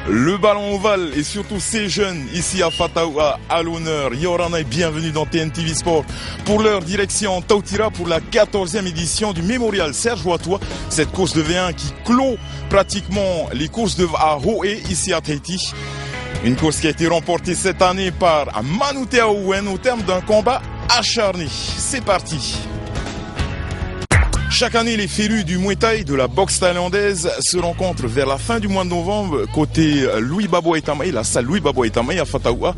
Le ballon ovale et surtout ces jeunes ici à Fataoua à l'honneur. Yorana est bienvenue dans TNTV Sport pour leur direction Tautira pour la 14e édition du Mémorial Serge Watois. Cette course de V1 qui clôt pratiquement les courses de à Hoé ici à Tahiti. Une course qui a été remportée cette année par Manute Aouen au terme d'un combat acharné. C'est parti. Chaque année, les férus du Muay Thai, de la boxe thaïlandaise, se rencontrent vers la fin du mois de novembre côté Louis Babo Etamai, la salle Louis Babo Etamai à Fataoua,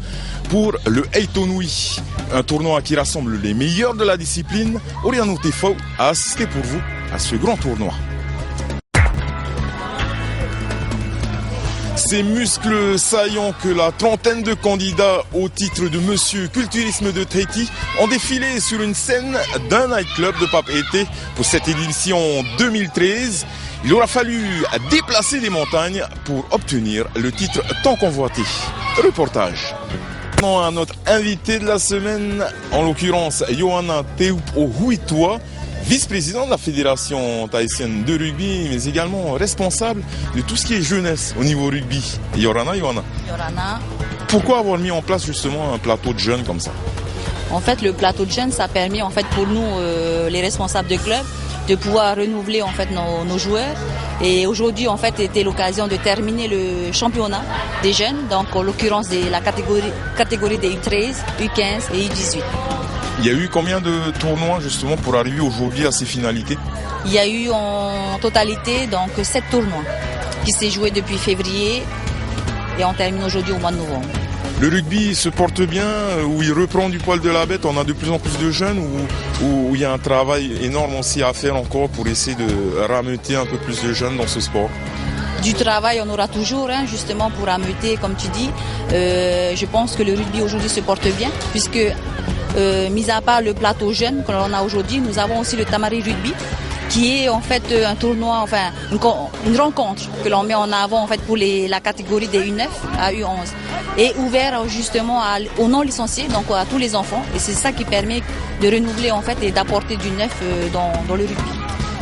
pour le Eitonui, un tournoi qui rassemble les meilleurs de la discipline. Oriano Tefao a assisté pour vous à ce grand tournoi. Ces muscles saillants que la trentaine de candidats au titre de Monsieur Culturisme de Tahiti ont défilé sur une scène d'un nightclub de Papeete pour cette édition 2013. Il aura fallu déplacer des montagnes pour obtenir le titre tant convoité. Reportage. À notre invité de la semaine, en l'occurrence Yohana Teup-Ohuitua, vice-président de la Fédération tahitienne de rugby, mais également responsable de tout ce qui est jeunesse au niveau rugby. Yorana. Pourquoi avoir mis en place justement un plateau de jeunes comme ça? En fait, le plateau de jeunes, ça a permis en fait pour nous, les responsables de club, de pouvoir renouveler en fait nos joueurs. Et aujourd'hui, en fait, était l'occasion de terminer le championnat des jeunes, donc en l'occurrence de la catégorie des U13, U15 et U18. Il y a eu combien de tournois justement pour arriver aujourd'hui à ces finalités? Il y a eu en totalité donc 7 tournois qui s'est joué depuis février et on termine aujourd'hui au mois de novembre. Le rugby se porte bien, où il reprend du poil de la bête, on a de plus en plus de jeunes, où il y a un travail énorme aussi à faire encore pour essayer de rameuter un peu plus de jeunes dans ce sport. Du travail, on aura toujours, justement, pour rameuter, comme tu dis. Je pense que le rugby aujourd'hui se porte bien, puisque, mis à part le plateau jeune que l'on a aujourd'hui, nous avons aussi le Tamari Rugby, qui est en fait un tournoi, enfin une rencontre que l'on met en avant en fait pour la catégorie des U9 à U11, et ouvert justement aux non licenciés, donc à tous les enfants. Et c'est ça qui permet de renouveler en fait et d'apporter du neuf dans le rugby.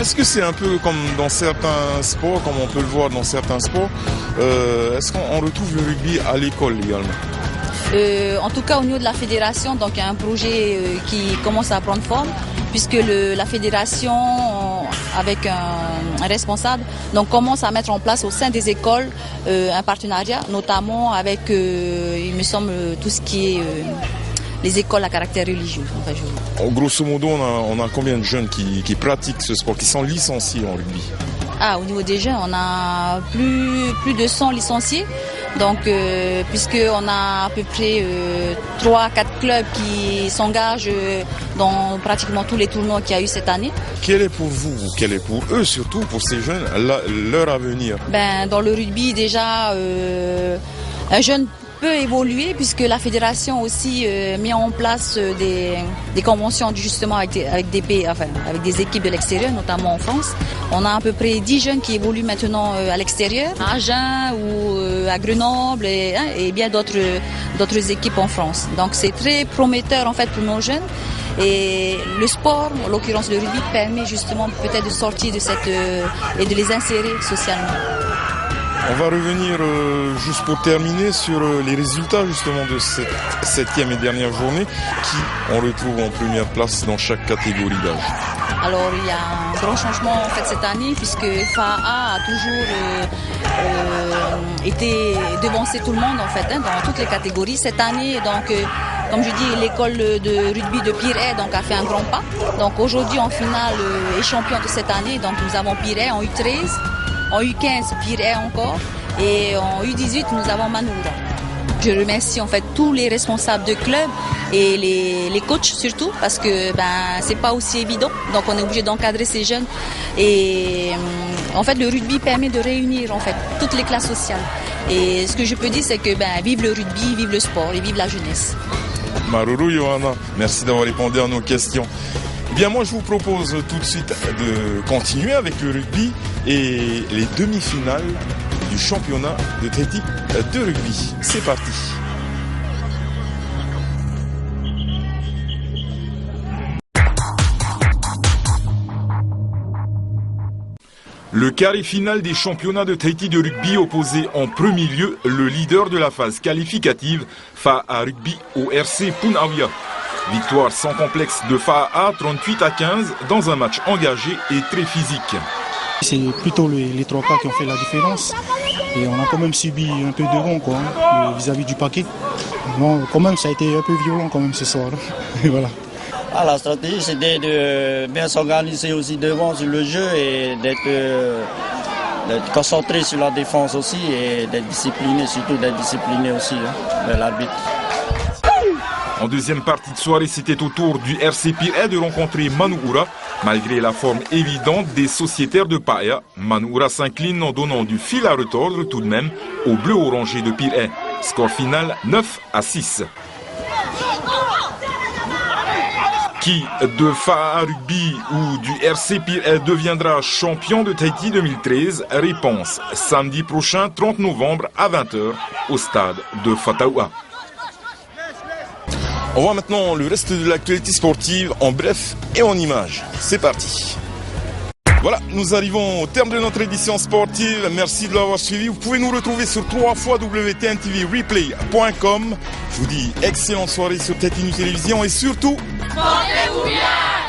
Est-ce que c'est un peu comme dans certains sports, comme on peut le voir dans certains sports, est-ce qu'on retrouve le rugby à l'école également? En tout cas au niveau de la fédération, donc il y a un projet qui commence à prendre forme, puisque la fédération, avec un responsable, donc commence à mettre en place au sein des écoles un partenariat, notamment avec, il me semble, tout ce qui est les écoles à caractère religieux. Enfin, grosso modo, on a combien de jeunes qui pratiquent ce sport, qui sont licenciés en rugby? Au niveau des jeunes, on a plus de 100 licenciés. Donc, puisqu'on a à peu près 3-4 clubs qui s'engagent dans pratiquement tous les tournois qu'il y a eu cette année. Quel est pour vous, quel est pour eux surtout, pour ces jeunes, leur avenir? Dans le rugby, déjà, un jeune peut évoluer puisque la fédération aussi met en place des conventions justement avec des équipes de l'extérieur, notamment en France. On a à peu près 10 jeunes qui évoluent maintenant à l'extérieur, à Agen ou à Grenoble et bien d'autres équipes en France. Donc c'est très prometteur en fait pour nos jeunes. Et le sport, en l'occurrence le rugby, permet justement peut-être de sortir de et de les insérer socialement. On va revenir juste pour terminer sur les résultats justement de cette 7e et dernière journée qui on retrouve en première place dans chaque catégorie d'âge. Alors il y a un grand changement en fait cette année puisque FAA a toujours été devancé tout le monde en fait dans toutes les catégories. Cette année donc comme je dis, l'école de rugby de Pirée donc a fait un grand pas. Donc aujourd'hui en finale est champion de cette année. Donc nous avons Pirée en U13. En U15, Pirée encore, et en U18, nous avons Manoura. Je remercie en fait tous les responsables de club et les coachs surtout, parce que c'est pas aussi évident, donc on est obligé d'encadrer ces jeunes. Et en fait, le rugby permet de réunir en fait toutes les classes sociales. Et ce que je peux dire, c'est que vive le rugby, vive le sport et vive la jeunesse. Maruru Yohana, merci d'avoir répondu à nos questions. Eh bien moi je vous propose tout de suite de continuer avec le rugby et les demi-finales du championnat de Tahiti de rugby. C'est parti. Le carré final des championnats de Tahiti de rugby opposait en premier lieu le leader de la phase qualificative, FAA Rugby au RC Punaauia. Victoire sans complexe de FAA 38-15 dans un match engagé et très physique. C'est plutôt les 3 quarts qui ont fait la différence et on a quand même subi un peu de vent vis-à-vis du paquet. Bon, quand même ça a été un peu violent quand même ce soir. Et voilà. La stratégie, c'était de bien s'organiser aussi devant sur le jeu et d'être concentré sur la défense aussi et d'être discipliné, surtout d'être discipliné aussi de l'arbitre. En deuxième partie de soirée, c'était au tour du RC Pirée de rencontrer Manuura. Malgré la forme évidente des sociétaires de Paia, Manuura s'incline en donnant du fil à retordre tout de même au bleu orangé de Pirée. Score final 9-6. Qui de FAA Rugby ou du RC Pirée deviendra champion de Tahiti 2013? Réponse samedi prochain 30 novembre à 20h au stade de Fataoua. On voit maintenant le reste de l'actualité sportive en bref et en images. C'est parti. Voilà, nous arrivons au terme de notre édition sportive. Merci de l'avoir suivi. Vous pouvez nous retrouver sur www.tntv-replay.com. Je vous dis excellente soirée sur Tahiti News Télévision et surtout, portez-vous bien!